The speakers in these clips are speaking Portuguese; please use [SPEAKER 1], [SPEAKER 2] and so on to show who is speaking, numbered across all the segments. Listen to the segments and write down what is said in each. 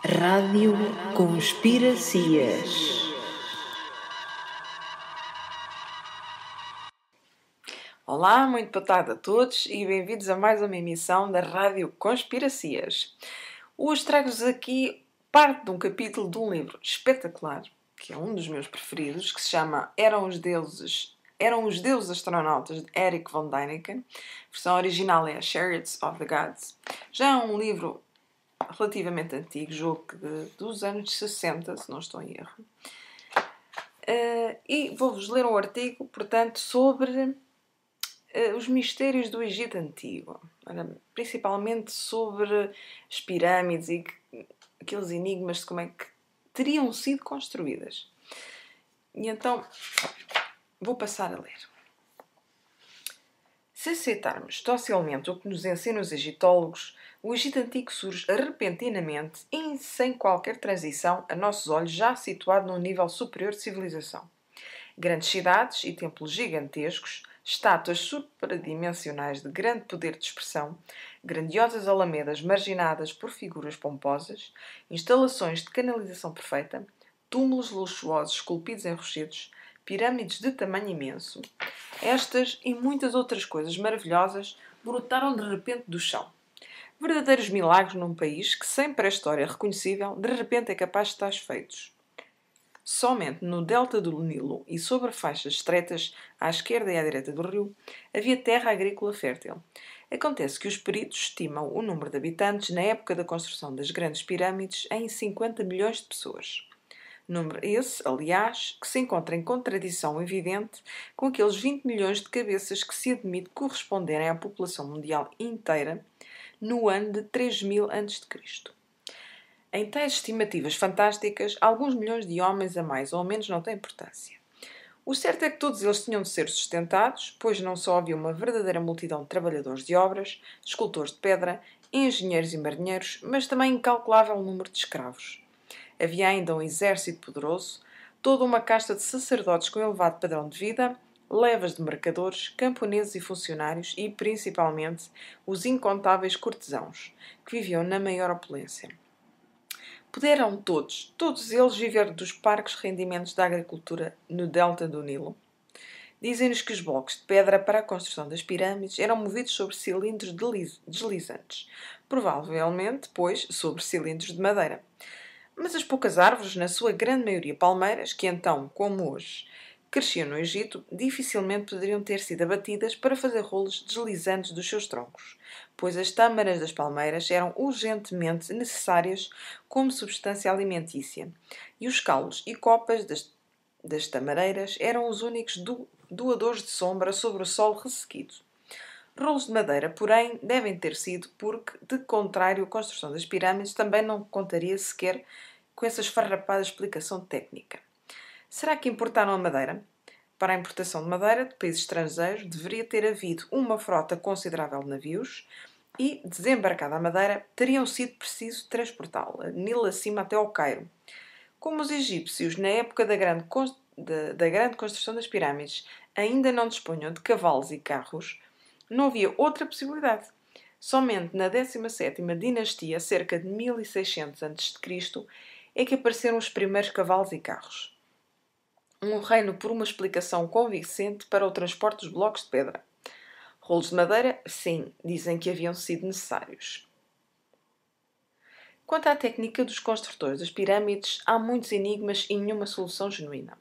[SPEAKER 1] Rádio Conspiracias.
[SPEAKER 2] Olá, muito boa tarde a todos e bem-vindos a mais uma emissão da Rádio Conspiracias. Hoje trago-vos aqui parte de um capítulo de um livro espetacular, que é um dos meus preferidos, que se chama Eram os Deuses Astronautas, de Erich von Däniken. A versão original é Chariots of the Gods. Já é um livro relativamente antigo, jogo dos anos 60, se não estou em erro. E vou-vos ler um artigo, portanto, sobre os mistérios do Egito Antigo. Principalmente sobre as pirâmides e aqueles enigmas de como é que teriam sido construídas. E então, vou passar a ler. Se aceitarmos docilmente o que nos ensinam os egiptólogos, o Egito Antigo surge repentinamente e sem qualquer transição a nossos olhos, já situado num nível superior de civilização. Grandes cidades e templos gigantescos, estátuas supradimensionais de grande poder de expressão, grandiosas alamedas marginadas por figuras pomposas, instalações de canalização perfeita, túmulos luxuosos esculpidos em rochedos, pirâmides de tamanho imenso. Estas e muitas outras coisas maravilhosas brotaram de repente do chão. Verdadeiros milagres num país que, sem pré-história reconhecível, de repente é capaz de tais feitos. Somente no delta do Nilo e sobre faixas estreitas à esquerda e à direita do rio havia terra agrícola fértil. Acontece que os peritos estimam o número de habitantes na época da construção das grandes pirâmides em 50 milhões de pessoas. Número esse, aliás, que se encontra em contradição evidente com aqueles 20 milhões de cabeças que se admite corresponderem à população mundial inteira no ano de 3000 a.C. Em tais estimativas fantásticas, alguns milhões de homens a mais ou a menos não têm importância. O certo é que todos eles tinham de ser sustentados, pois não só havia uma verdadeira multidão de trabalhadores de obras, de escultores de pedra, engenheiros e marinheiros, mas também incalculável número de escravos. Havia ainda um exército poderoso, toda uma casta de sacerdotes com elevado padrão de vida, levas de mercadores, camponeses e funcionários e, principalmente, os incontáveis cortesãos, que viviam na maior opulência. Puderam todos eles viver dos parcos rendimentos da agricultura no delta do Nilo? Dizem-nos que os blocos de pedra para a construção das pirâmides eram movidos sobre cilindros deslizantes, provavelmente, pois, sobre cilindros de madeira. Mas as poucas árvores, na sua grande maioria palmeiras, que então, como hoje, cresciam no Egito, dificilmente poderiam ter sido abatidas para fazer rolos deslizantes dos seus troncos, pois as tâmaras das palmeiras eram urgentemente necessárias como substância alimentícia, e os caules e copas das tamareiras eram os únicos doadores de sombra sobre o solo ressequido. Rolos de madeira, porém, devem ter sido porque, de contrário, a construção das pirâmides também não contaria sequer com essa esfarrapada explicação técnica. Será que importaram a madeira? Para a importação de madeira de países estrangeiros deveria ter havido uma frota considerável de navios e, desembarcada a madeira, teriam sido preciso transportá-la Nilo acima até ao Cairo. Como os egípcios, na época da grande construção das pirâmides, ainda não dispunham de cavalos e carros, não havia outra possibilidade. Somente na 17ª dinastia, cerca de 1600 a.C., é que apareceram os primeiros cavalos e carros. Um reino por uma explicação convincente para o transporte dos blocos de pedra. Rolos de madeira, sim, dizem que haviam sido necessários. Quanto à técnica dos construtores das pirâmides, há muitos enigmas e nenhuma solução genuína.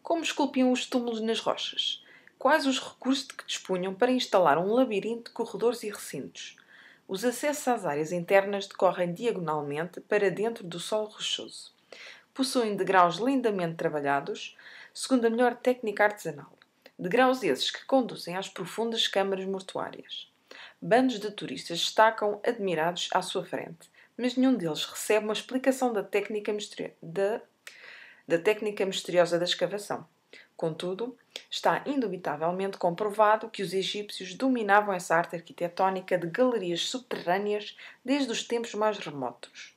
[SPEAKER 2] Como esculpiam os túmulos nas rochas? Quais os recursos de que dispunham para instalar um labirinto de corredores e recintos? Os acessos às áreas internas decorrem diagonalmente para dentro do solo rochoso. Possuem degraus lindamente trabalhados, segundo a melhor técnica artesanal. Degraus esses que conduzem às profundas câmaras mortuárias. Bandos de turistas destacam admirados à sua frente, mas nenhum deles recebe uma explicação da técnica misteriosa da escavação. Contudo, está indubitavelmente comprovado que os egípcios dominavam essa arte arquitetónica de galerias subterrâneas desde os tempos mais remotos,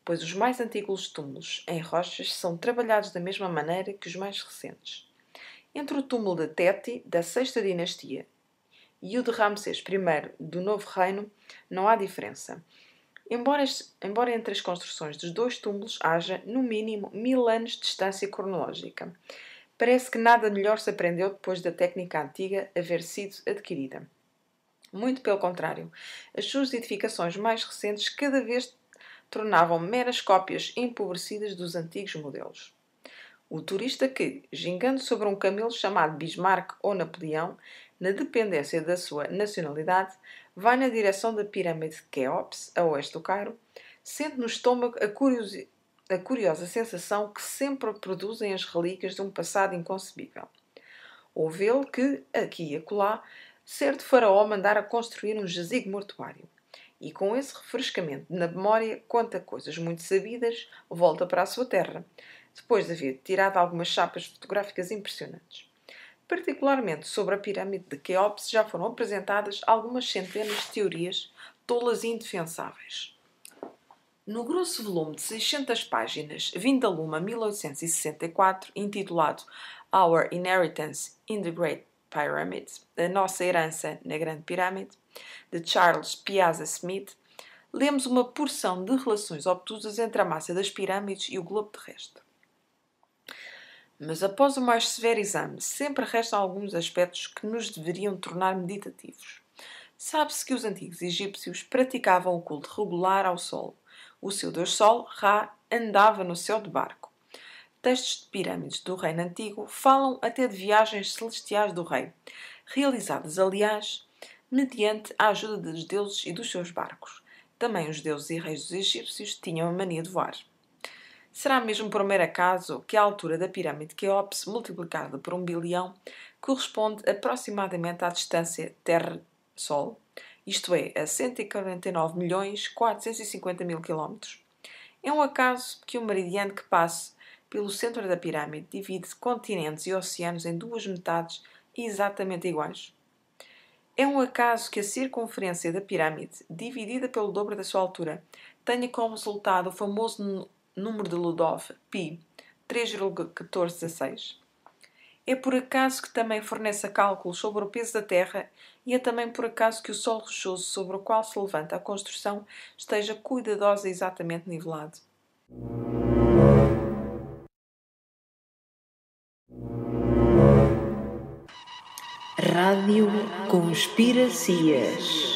[SPEAKER 2] pois os mais antigos túmulos em rochas são trabalhados da mesma maneira que os mais recentes. Entre o túmulo de Teti, da sexta dinastia, e o de Ramsés I, do Novo Reino, não há diferença. Embora entre as construções dos dois túmulos haja, no mínimo, 1000 anos de distância cronológica, parece que nada melhor se aprendeu depois da técnica antiga haver sido adquirida. Muito pelo contrário, as suas edificações mais recentes cada vez tornavam meras cópias empobrecidas dos antigos modelos. O turista que, gingando sobre um camelo chamado Bismarck ou Napoleão, na dependência da sua nacionalidade, vai na direção da pirâmide de Quéops, a oeste do Cairo, sente no estômago a curiosa sensação que sempre produzem as relíquias de um passado inconcebível. Ou vê-lo que, aqui e acolá, certo faraó mandara construir um jazigo mortuário. E com esse refrescamento na memória, conta coisas muito sabidas, volta para a sua terra, depois de haver tirado algumas chapas fotográficas impressionantes. Particularmente sobre a pirâmide de Quéops já foram apresentadas algumas centenas de teorias tolas e indefensáveis. No grosso volume de 600 páginas, vindo a lume a 1864, intitulado Our Inheritance in the Great Pyramid, A Nossa Herança na Grande Pirâmide, de Charles Piazza Smith, lemos uma porção de relações obtusas entre a massa das pirâmides e o globo terrestre. Mas após o mais severo exame, sempre restam alguns aspectos que nos deveriam tornar meditativos. Sabe-se que os antigos egípcios praticavam o culto regular ao Sol. O seu deus Sol, Ra, andava no céu de barco. Textos de pirâmides do Reino Antigo falam até de viagens celestiais do rei, realizadas, aliás, mediante a ajuda dos deuses e dos seus barcos. Também os deuses e reis dos egípcios tinham a mania de voar. Será mesmo por mero acaso que a altura da pirâmide de Quéops, multiplicada por 1 bilhão, corresponde aproximadamente à distância Terra-Sol, isto é, a 149.450.000 km? É um acaso que o meridiano que passe pelo centro da pirâmide divide continentes e oceanos em duas metades exatamente iguais? É um acaso que a circunferência da pirâmide, dividida pelo dobro da sua altura, tenha como resultado o famoso número de Ludov, π, 3,1416? É por acaso que também forneça cálculos sobre o peso da Terra e é também por acaso que o solo rochoso sobre o qual se levanta a construção esteja cuidadosa e exatamente nivelado?
[SPEAKER 1] Rádio Conspiracias.